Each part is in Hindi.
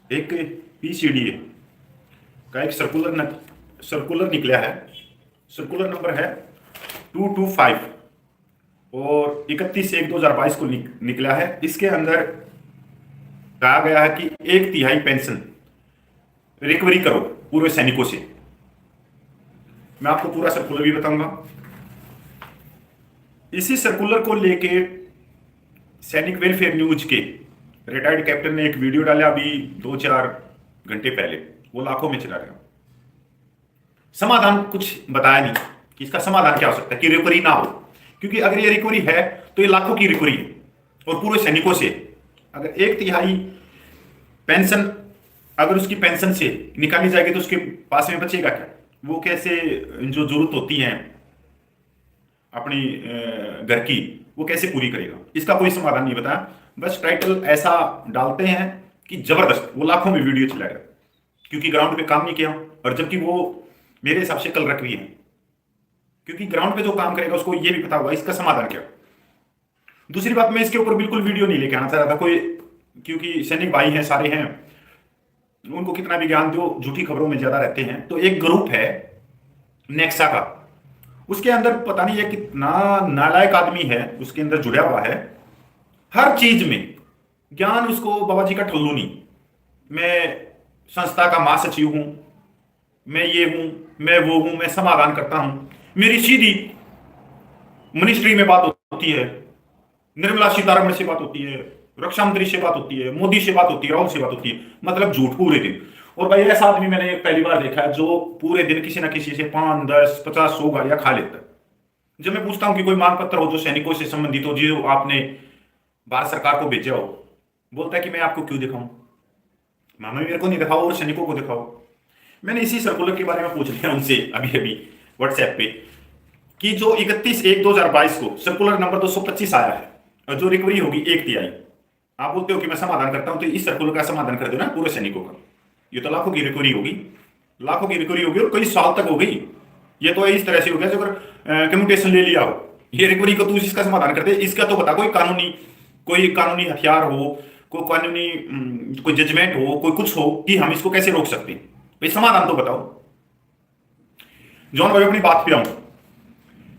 एक पीसीडीए का एक सर्कुलर निकला है। सर्कुलर नंबर है 225 और 31/1/2022 को निकला है। इसके अंदर कहा गया है कि 1/3 पेंशन रिकवरी करो पूर्व सैनिकों से। मैं आपको पूरा सर्कुलर भी बताऊंगा। इसी सर्कुलर को लेके सैनिक वेलफेयर न्यूज के रिटायर्ड कैप्टन ने एक वीडियो डाला अभी 2-4 घंटे पहले। वो लाखों में चला गया। समाधान कुछ बताया नहीं कि इसका समाधान क्या हो सकता है कि रिकवरी ना हो, क्योंकि अगर ये रिकवरी है तो ये लाखों की रिकवरी है और पूर्व सैनिकों से अगर 1/3 पेंशन अगर उसकी पेंशन से निकाली जाएगी तो उसके पास में बचेगा क्या? वो कैसे जो जरूरत होती है अपनी घर की वो कैसे पूरी करेगा? इसका कोई समाधान नहीं बताया। बस टाइटल ऐसा डालते हैं कि जबरदस्त, वो लाखों में वीडियो चलाएगा क्योंकि ग्राउंड पे काम नहीं किया, और जबकि वो मेरे हिसाब से कल रखवी है, क्योंकि ग्राउंड पे जो काम करेगा उसको ये भी पता होगा इसका समाधान क्या। दूसरी बात, मैं इसके ऊपर बिल्कुल वीडियो नहीं लेके आना चाह रहा था कोई, क्योंकि सैनिक भाई हैं सारे हैं, उनको कितना भी ज्ञान दो झूठी खबरों में ज्यादा रहते हैं। तो एक ग्रुप है नेक्सा का, उसके अंदर पता नहीं है कितना नालायक आदमी है उसके अंदर जुड़ा हुआ है। हर चीज में ज्ञान उसको बाबा जी का ठल्लू नहीं। मैं संस्था का महासचिव हूं, मैं ये हूं, मैं वो हूं, मैं समाधान करता हूं। मेरी सीधी मिनिस्ट्री में बात होती है, निर्मला सीतारमण से बात होती है, रक्षा मंत्री से बात होती है, मोदी से बात होती है, राहुल से बात होती है, मतलब झूठ पूरे दिन। और भाई ऐसा आदमी मैंने पहली बार देखा है जो पूरे दिन किसी ना किसी से 5, 10, 50, 100 गालियां खा लेता है। जब मैं पूछता हूं कि कोई मांग पत्र हो जो सैनिकों से संबंधित हो, जो आपने भारत सरकार को भेजा हो, बोलता है कि मैं आपको क्यों दिखाऊं, मानो मेरे को नहीं दिखाओ और सैनिकों को दिखाओ। मैंने इसी सर्कुलर के बारे में पूछ लिया उनसे अभी अभी व्हाट्सएप पे कि जो 31/1/2022 को सर्कुलर नंबर 225 आया है और जो रिकवरी होगी 1/3, आप बोलते हो कि मैं समाधान करता हूं, तो इस सर्कुलर का समाधान कर दो ना पूरे सैनिकों का। ये तो लाखों की रिकवरी होगी, लाखों की रिकवरी होगी और कई साल तक हो गई। ये तो इस तरह से हो गया जो अगर कम्यूटेशन ले लिया हो, ये रिकवरी को तू इसका समाधान कर दे। इसका तो बता कोई कानूनी हथियार हो, कोई कानूनी कोई जजमेंट हो, कोई कुछ हो कि हम इसको कैसे रोक सकते हैं। भाई समाधान तो बताओ। जॉन भाई अपनी बात पे आऊं,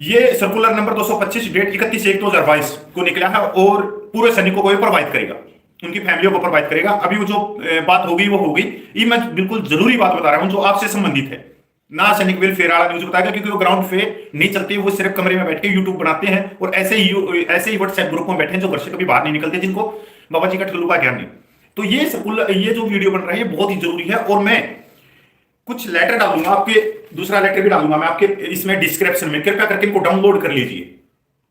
ये सर्कुलर नंबर 225 डेट 31/1/2022 को निकला है और पूरे सैनिकों को प्रभावित करेगा, उनकी फैमिलियों को प्रभावित करेगा। अभी वो जो बात होगी वो होगी, ये मैं बिल्कुल जरूरी बात बता रहा हूं जो आपसे संबंधित है ना। सैनिक वेलफेयर वाला न्यूज बताएगा क्योंकि वो ग्राउंड पे नहीं चलते, वो सिर्फ कमरे में बैठ के यूट्यूब बनाते हैं और ऐसे ही व्हाट्सएप ग्रुप में बैठे हैं जो घर से कभी बाहर नहीं निकलते, जिनको बाबा जी का ठल्लू का ज्ञान नहीं। तो ये जो वीडियो बन रहा है बहुत ही जरूरी है और मैं कुछ लेटर डालूंगा आपके, दूसरा लेटर भी डालूंगा मैं आपके इसमें डिस्क्रिप्शन में। कृपया करके इनको डाउनलोड कर लीजिए।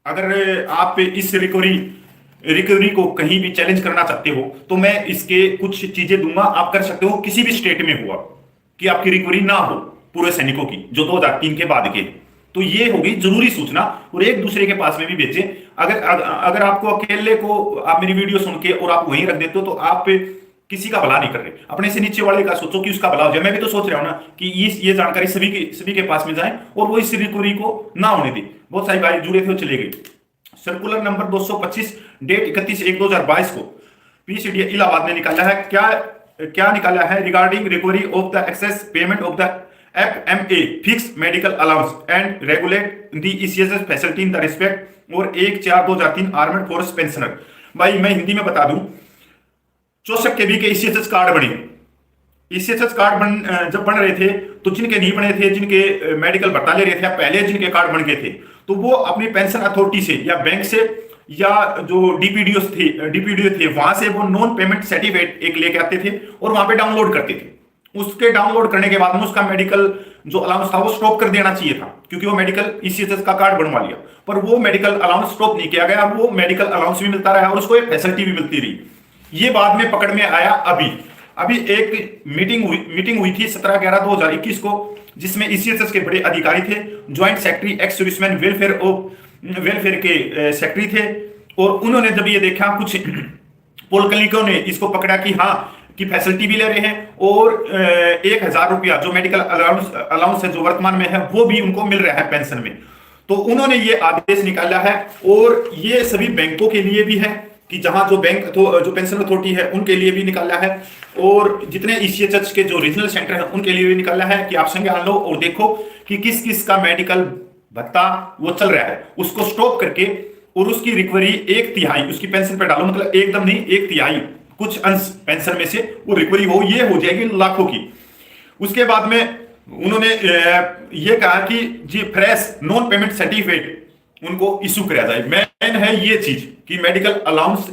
अगर आप इस रिकवरी को कहीं भी चैलेंज करना चाहते हो तो मैं इसके कुछ चीजें दूंगा, आप कर सकते हो। किसी भी स्टेट में हुआ कि आपकी रिकवरी ना हो पूरे सैनिकों की जो 2003 के बाद के, तो ये होगी जरूरी सूचना और एक दूसरे के पास में भी भेजें। अगर आपको अकेले को आप मेरी वीडियो सुन के और आप वहीं रख देते हो तो आप किसी का भला नहीं कर रहे, अपने से नीचे वाले का सोचो कि उसका भला हो जाए। मैं भी तो सोच रहा हूं ना कि ये जानकारी सभी के पास में जाए और वो इस रिकवरी को ना होने दे। बहुत सारे भाई जुड़े थे चले गए। सर्कुलर नंबर 225 डेट 31/1/2022 को पीसीडी इलाहाबाद ने निकाला है। क्या निकाला है? Regarding recovery of the excess payment of the FMA fixed medical allowance and regulate the ECSS facility in the respect और 1/4/2003 आर्मेड फोर्स पेंशनर। भाई मैं हिंदी में बता दूं, 64 केबी के ईसीएसएस कार्ड बने। ईसीएसएस कार्ड जब बन रहे थे तो जिनके नहीं बने थे, जिनके मेडिकल भत्ता ले रहे थे पहले, जिनके कार्ड बन गए थे, तो वो अपनी पेंशन अथॉरिटी से या बैंक से या जो डीपीडीओ थे वहां से वो नॉन पेमेंट सर्टिफिकेट एक लेके आते थे और वहां पे डाउनलोड करते थे। उसके डाउनलोड करने के बाद में उसका मेडिकल जो अलाउंस था वो स्टॉप कर देना चाहिए था, क्योंकि वो मेडिकल ईसीएसएस का कार्ड बनवा लिया, पर वो मेडिकल अलाउंस स्टॉप नहीं किया गया। वो मेडिकल अलाउंस भी मिलता रहा और उसको एक फैसिलिटी भी मिलती रही। ये बाद में पकड़ में आया। अभी एक मीटिंग हुई थी 17/11/2021 को, जिसमें ईसीएसएस के बड़े अधिकारी थे, joint secretary ex serviceman welfare के सेक्रेटरी थे, और उन्होंने जब ये देखा, कुछ पॉलिटिकल ने इसको पकड़ा कि हाँ की फैसिलिटी भी ले रहे हैं और 1,000 रुपया जो मेडिकल अलाउंस है जो वर्तमान में है वो भी उनको मिल रहा है पेंशन में। तो उन्होंने ये आदेश निकाला है और ये सभी बैंकों के लिए भी है कि जहां जो बैंक तो जो पेंशन अथॉरिटी है उनके लिए भी निकाला है, और जितने ईसीएचएस के जो रीजनल सेंटर है उनके लिए भी निकाला है कि आप संज्ञान लो और देखो कि किस किस का मेडिकल भत्ता वो चल रहा है, उसको स्टॉप करके और उसकी रिकवरी 1/3 उसकी पेंशन पे डालो, मतलब एकदम नहीं 1/3 कुछ अंश पेंशन में से वो रिकवरी हो, ये हो जाएगी लाखों की। उसके बाद में उन्होंने ये कहा कि जी फ्रेश नॉन पेमेंट सर्टिफिकेट उनको इशू कराया जाए। मेन है ये चीज कि मेडिकल अलाउंस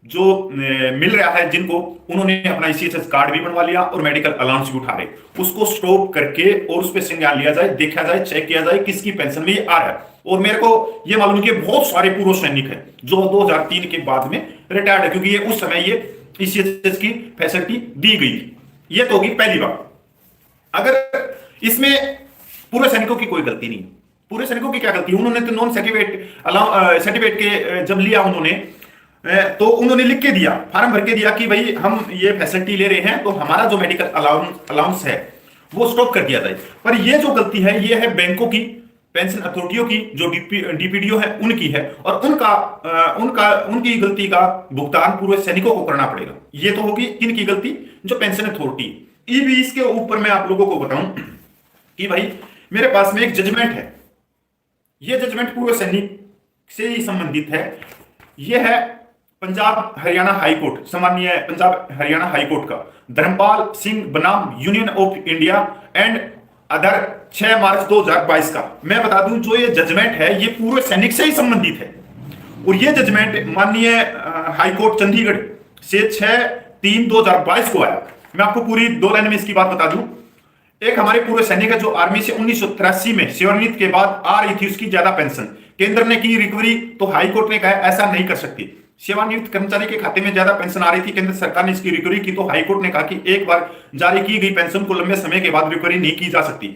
जो मिल रहा है जिनको, उन्होंने अपना ईसीएचएस कार्ड भी बनवा लिया और मेडिकल अलाउंस भी उठा रहे, उसको स्टॉप करके और उस पर संज्ञान लिया जाए, देखा जाए, चेक किया जाए किसकी पेंशन में ये आ रहा है। और मेरे को ये मालूम है कि बहुत सारे पूर्व सैनिक हैं जो 2003 के बाद में रिटायर्ड है, क्योंकि ये उस समय ये ईसीएचएस की फैसिलिटी दी गई थी। ये तो होगी पहली बात। अगर इसमें पूर्व सैनिकों की कोई गलती नहीं, पूर्व सैनिकों की क्या गलती, उन्होंने तो नॉन सर्टिफिकेट के जब लिया उन्होंने तो उन्होंने लिख के दिया, फॉर्म भर के दिया कि भाई हम ये फैसिलिटी ले रहे हैं तो हमारा जो मेडिकल अलाउंस है वो स्टॉप कर दिया जाए। पर ये जो गलती है ये है बैंकों की, पेंशन अथॉरिटियों की, जो डीपीडीओ है उनकी है, और उनकी गलती का भुगतान पूर्व सैनिकों को करना पड़ेगा। ये तो होगी किनकी गलती, जो पेंशन अथॉरिटी। भी इसके ऊपर मैं आप लोगों को बताऊं कि भाई मेरे पास में एक जजमेंट है, यह जजमेंट पूर्व सैनिक से ही संबंधित है। यह है पंजाब हरियाणा हाई कोर्ट, सामान्य पंजाब हरियाणा हाई कोर्ट का, धर्मपाल सिंह बनाम union of India and other 6 मार्च 2022 का। मैं बता दूं जो ये जजमेंट है ये पूर्व सैनिक से ही संबंधित है, और ये जजमेंट माननीय हाई कोर्ट चंडीगढ़ से 6/3/2022 को आया। मैं आपको पूरी 2 लाइन में इसकी बात बता दूं। एक हमारे पूर्व सैनिक है जो आर्मी से 1983 में सेवानिवृत्ति के बाद आ रही थी, उसकी ज्यादा पेंशन केंद्र ने की रिकवरी, तो हाई कोर्ट ने कहा ऐसा नहीं कर सकती। सेवानिवृत्त कर्मचारी के खाते में ज्यादा पेंशन आ रही थी, केंद्र सरकार ने इसकी रिकवरी की, तो हाई कोर्ट ने कहा कि एक बार जारी की गई पेंशन को लंबे समय के बाद रिकवरी नहीं की जा सकती।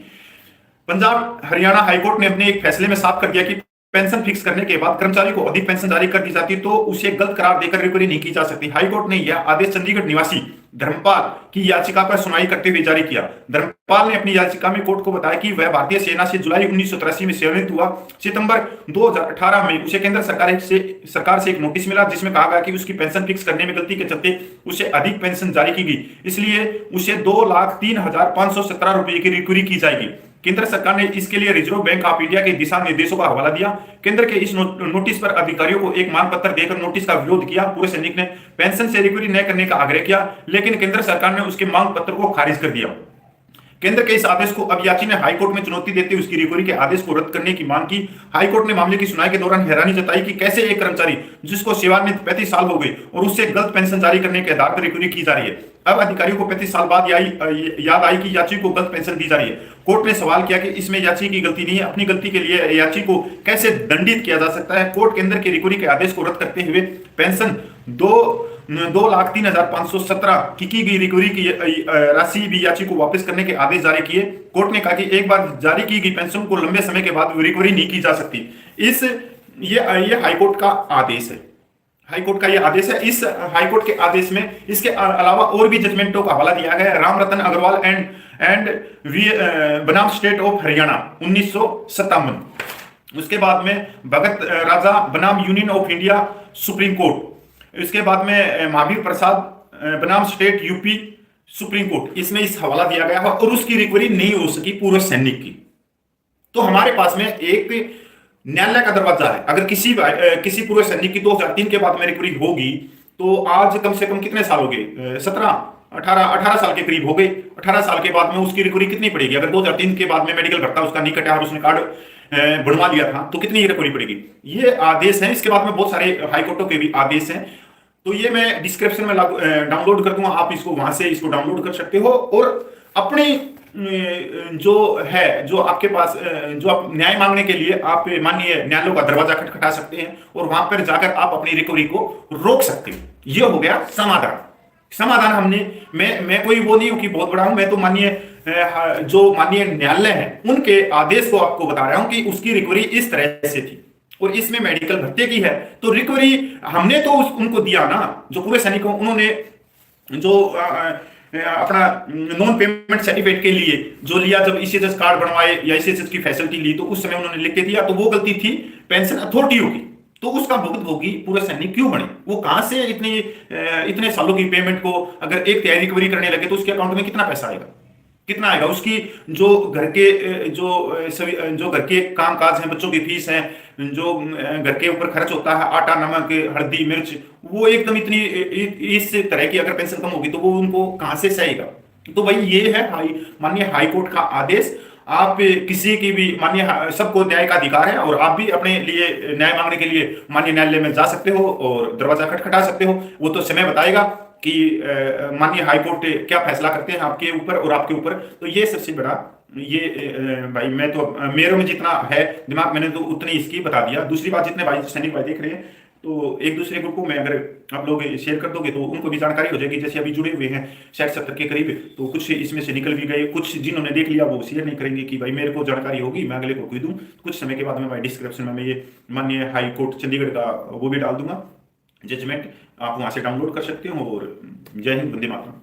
पंजाब हरियाणा हाई कोर्ट ने अपने एक फैसले में साफ कर दिया कि पेंशन फिक्स करने के बाद कर्मचारी को अधिक पेंशन जारी कर दी जाती तो उसे गलत करार देकर रिकवरी नहीं की जा सकती। हाईकोर्ट ने यह आदेश चंडीगढ़ निवासी धर्मपाल की याचिका पर सुनवाई करते हुए जारी किया। धर्मपाल ने अपनी याचिका में कोर्ट को बताया कि वह भारतीय सेना से जुलाई 1983 में सेवानिवृत्त हुआ। सितंबर 2018 में उसे केंद्र सरकार से एक नोटिस मिला जिसमें कहा गया कि उसकी पेंशन फिक्स करने में गलती के चलते उसे अधिक पेंशन जारी की गई, इसलिए उसे 2,03,517 रुपए की रिकवरी की जाएगी। केंद्र सरकार ने इसके लिए रिजर्व बैंक ऑफ इंडिया के दिशा निर्देशों का हवाला दिया। केंद्र के इस नोटिस पर अधिकारियों को एक मांग पत्र देकर नोटिस का विरोध किया। पूर्व सैनिक ने पेंशन से रिकवरी न करने का आग्रह किया, लेकिन केंद्र सरकार ने उसके मांग पत्र को खारिज कर दिया। केंद्र के इस आदेश को अब याची ने हाईकोर्ट में चुनौती देते हुए उसकी रिकवरी के आदेश को रद्द करने की मांग की। हाईकोर्ट ने मामले की सुनवाई के दौरान हैरानी जताई कि कैसे एक कर्मचारी जिसको सेवानिवृत्त 35 साल हो गए और उससे गलत पेंशन जारी करने के आधार पर रिकवरी की जा रही है। अब अधिकारियों को 35 साल बाद याद आई कि याची को गलत पेंशन दी जा रही है। कोर्ट ने सवाल किया कि इसमें याची की गलती नहीं है, अपनी गलती के लिए याची को कैसे दंडित किया जा सकता है। कोर्ट केंद्र की रिकवरी के आदेश को रद्द करते हुए पेंशन 2,03,517 की गई रिकवरी की राशि भी याची को वापस करने के आदेश जारी किए। कोर्ट ने कहा कि एक बार जारी की गई पेंशन को लंबे समय के बाद रिकवरी नहीं की जा सकती। ये हाईकोर्ट का आदेश है, हाईकोर्ट का ये आदेश है। इस हाईकोर्ट के आदेश में इसके अलावा और भी जजमेंटों का हवाला दिया गया है। राम रतन अग्रवाल एंड बनाम स्टेट ऑफ हरियाणा 1957। उसके बाद में भगत राजा बनाम union of India supreme court. इसके बाद में महावीर प्रसाद बनाम स्टेट यूपी सुप्रीम कोर्ट। इसमें इस हवाला दिया गया है और उसकी रिकवरी नहीं हो सकी पूर्व सैनिक की। तो हमारे पास में एक न्यायालय का दरवाजा है। अगर किसी पूर्व सैनिक की 2003 के बाद में रिकवरी होगी तो आज कम से कम कितने साल हो गए, 18 साल के करीब हो गए। 18 साल के बाद में उसकी रिकवरी कितनी पड़ेगी? अगर 2003 के बाद में मेडिकल भत्ता उसका नहीं कटा और उसने कार्ड बनवा लिया था तो कितनी रिकवरी पड़ेगी? ये आदेश है। इसके बाद में बहुत सारे हाईकोर्टों के भी आदेश हैं, तो ये मैं डिस्क्रिप्शन में डाउनलोड कर दूंगा, आप इसको वहां से इसको डाउनलोड कर सकते हो और अपनी जो है जो आपके पास जो आप न्याय मांगने के लिए आप माननीय न्यायालयों का दरवाजा खटखटा सकते हैं और वहां पर जाकर आप अपनी रिकवरी को रोक सकते हैं। ये हो गया समाधान। हमने मैं कोई वो नहीं हूं कि बहुत बड़ा हूं, मैं तो जो माननीय न्यायालय है उनके आदेश को आपको बता रहा हूं कि उसकी रिकवरी इस तरह से थी और इसमें मेडिकल भत्ते की है। तो रिकवरी हमने तो उनको दिया ना, जो पूरे सैनिकों उन्होंने जो अपना नॉन पेमेंट सर्टिफिकेट के लिए जो लिया, जब ईसीएचएस कार्ड बनवाए या ईसीएचएस की फैसिलिटी ली तो उस समय उन्होंने लिख के दिया, तो वो गलती थी पेंशन अथॉरिटियों की। तो उसका भुगतभोगी पूरे सैनिक क्यों बने? वो कहां से इतने सालों की पेमेंट को अगर एक तिहाई रिकवरी करने लगे तो उसके अकाउंट में कितना पैसा आएगा? कितना आएगा? उसकी जो घर के सभी जो घर के काम काज हैं, बच्चों की फीस है, जो घर के ऊपर खर्च होता है, आटा नमक हल्दी मिर्च, वो एकदम इस तरह की अगर पेंशन कम होगी तो वो उनको कहां से सहेगा? तो भाई ये है माननीय हाई कोर्ट का आदेश। आप किसी की भी सबको न्याय का अधिकार है और आप भी अपने लिए न्याय मांगने के लिए माननीय न्यायालय में जा सकते हो और दरवाजा खटखटा सकते हो। वो तो समय बताएगा कि माननीय हाईकोर्ट क्या फैसला करते हैं आपके ऊपर और आपके ऊपर। तो ये सबसे बड़ा भाई मैं तो मेरे में जितना है दिमाग मैंने तो उतनी इसकी बता दिया। दूसरी बात, जितने भाई सैनिक भाई देख रहे हैं तो एक दूसरे ग्रुप को मैं अगर आप लोग शेयर कर दोगे तो उनको भी जानकारी हो जाएगी। जैसे अभी जुड़े हुए हैं 60-70 के करीब, तो कुछ इसमें से निकल भी गए, कुछ जिन्होंने देख लिया वो शेयर नहीं करेंगे कि भाई मेरे को जानकारी होगी मैं अगले को कोई दूं। कुछ समय के बाद मैं भाई डिस्क्रिप्शन में मैं ये माननीय हाई कोर्ट चंडीगढ़ का वो भी डाल दूंगा जजमेंट, आप वहां से डाउनलोड कर सकते हो। और जय हिंद, वंदे मातरम।